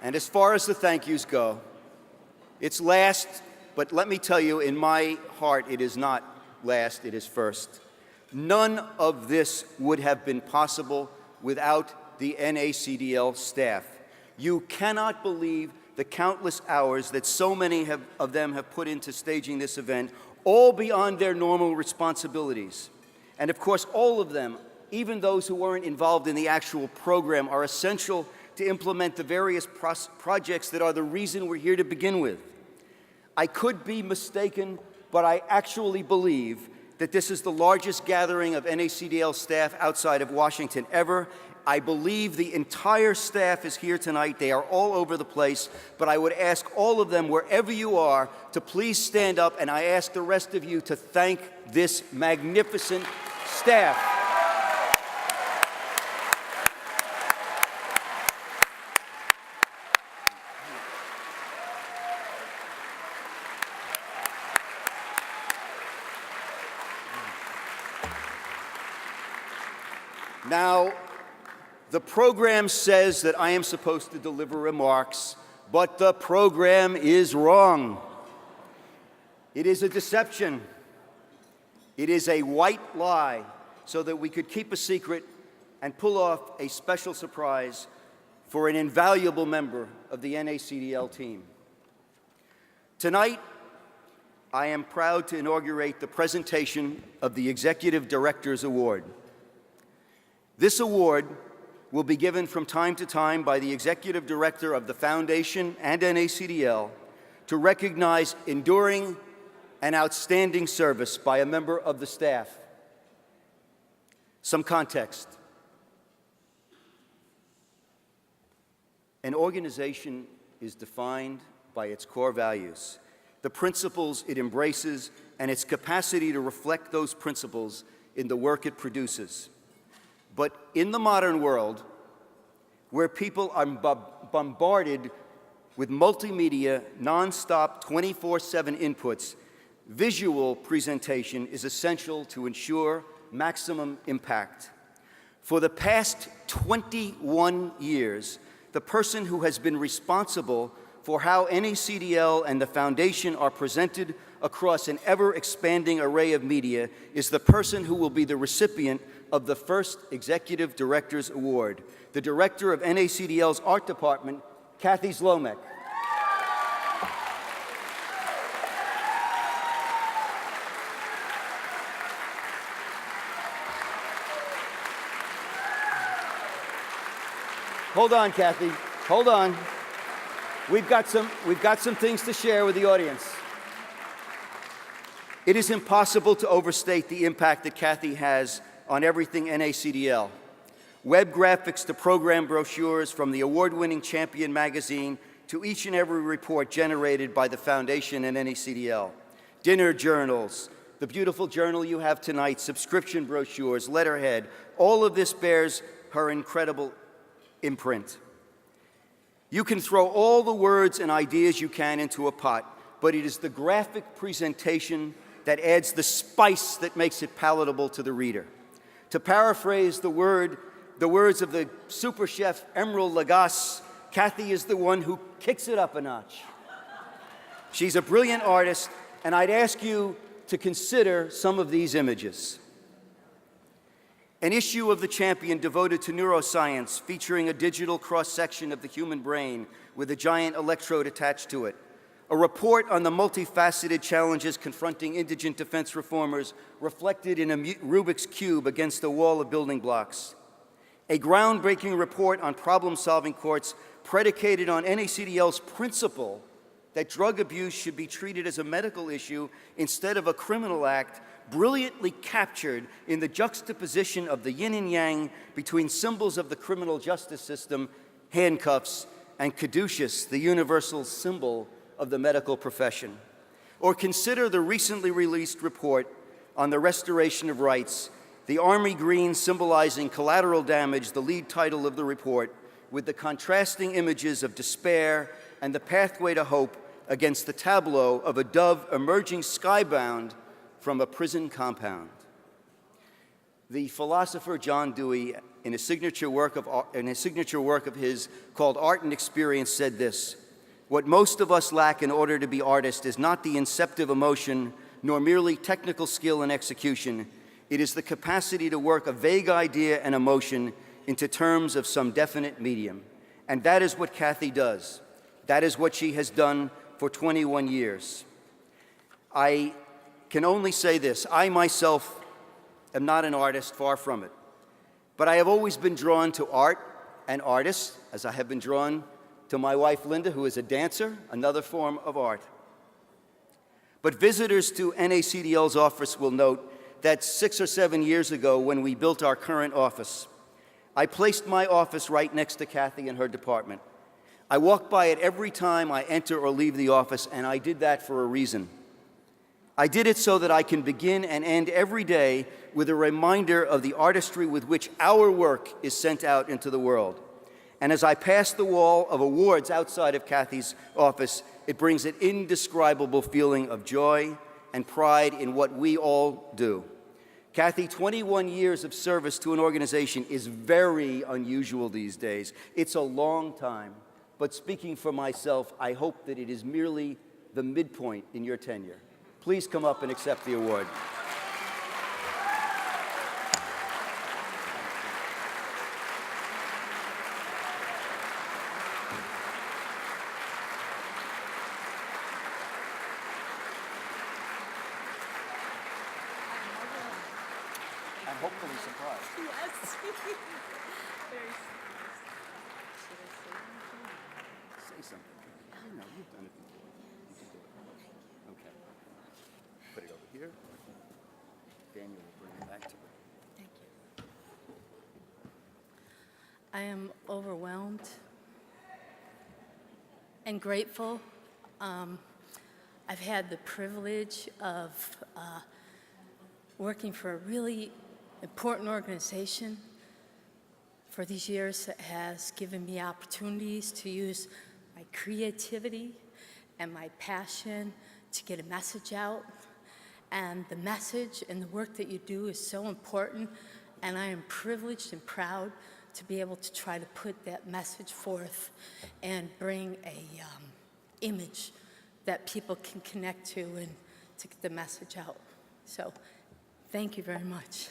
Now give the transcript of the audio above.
And as far as the thank yous go, it's last, but let me tell you, in my heart, it is not last, it is first. None of this would have been possible without the NACDL staff. You cannot believe the countless hours that so many of them have put into staging this event, all beyond their normal responsibilities. And of course, all of them, even those who weren't involved in the actual program, are essential to implement the various projects that are the reason we're here to begin with. I could be mistaken, but I actually believe that this is the largest gathering of NACDL staff outside of Washington ever. I believe the entire staff is here tonight. They are all over the place, but I would ask all of them, wherever you are, to please stand up, and I ask the rest of you to thank this magnificent staff. Now, the program says that I am supposed to deliver remarks, but the program is wrong. It is a deception. It is a white lie so that we could keep a secret and pull off a special surprise for an invaluable member of the NACDL team. Tonight, I am proud to inaugurate the presentation of the Executive Directors Award. This award will be given from time to time by the Executive Director of the Foundation and NACDL to recognize enduring and outstanding service by a member of the staff. Some context. An organization is defined by its core values, the principles it embraces, and its capacity to reflect those principles in the work it produces. But in the modern world, where people are bombarded with multimedia, nonstop, 24/7 inputs, visual presentation is essential to ensure maximum impact. For the past 21 years, the person who has been responsible for how NACDL and the Foundation are presented across an ever-expanding array of media is the person who will be the recipient of the first Executive Directors Award, the Director of NACDL's Art Department, Cathy Zlomek. Hold on, Cathy. Hold on. We've got some things to share with the audience. It is impossible to overstate the impact that Cathy has on everything NACDL. Web graphics to program brochures, from the award-winning Champion magazine to each and every report generated by the Foundation and NACDL. Dinner journals, the beautiful journal you have tonight, subscription brochures, letterhead, all of this bears her incredible imprint. You can throw all the words and ideas you can into a pot, but it is the graphic presentation that adds the spice that makes it palatable to the reader. To paraphrase the words of the super chef Emeril Lagasse, Cathy is the one who kicks it up a notch. She's a brilliant artist, and I'd ask you to consider some of these images. An issue of the Champion devoted to neuroscience, featuring a digital cross-section of the human brain with a giant electrode attached to it. A report on the multifaceted challenges confronting indigent defense reformers, reflected in a Rubik's Cube against a wall of building blocks. A groundbreaking report on problem-solving courts predicated on NACDL's principle that drug abuse should be treated as a medical issue instead of a criminal act, brilliantly captured in the juxtaposition of the yin and yang between symbols of the criminal justice system, handcuffs, and caduceus, the universal symbol of the medical profession. Or consider the recently released report on the restoration of rights, the army green symbolizing collateral damage, the lead title of the report, with the contrasting images of despair and the pathway to hope against the tableau of a dove emerging skybound from a prison compound. The philosopher John Dewey, in a signature work of his called Art and Experience, said this: "What most of us lack in order to be artists is not the inceptive emotion, nor merely technical skill and execution. It is the capacity to work a vague idea and emotion into terms of some definite medium." And that is what Cathy does. That is what she has done for 21 years. I can only say this: I myself am not an artist, far from it. But I have always been drawn to art and artists, as I have been drawn to my wife, Linda, who is a dancer, another form of art. But visitors to NACDL's office will note that 6 or 7 years ago, when we built our current office, I placed my office right next to Cathy and her department. I walk by it every time I enter or leave the office, and I did that for a reason. I did it so that I can begin and end every day with a reminder of the artistry with which our work is sent out into the world. And as I pass the wall of awards outside of Cathy's office, it brings an indescribable feeling of joy and pride in what we all do. Cathy, 21 years of service to an organization is very unusual these days. It's a long time. But speaking for myself, I hope that it is merely the midpoint in your tenure. Please come up and accept the award. I'm hopefully surprised. Yes. Say something. You know, you've done it before. You can do it. Okay. Put it over here. Daniel will bring it back to her. Thank you. I am overwhelmed and grateful. I've had the privilege of working for a really important organization for these years that has given me opportunities to use my creativity and my passion to get a message out. And the message and the work that you do is so important, and I am privileged and proud to be able to try to put that message forth and bring a image that people can connect to and to get the message out. So thank you very much.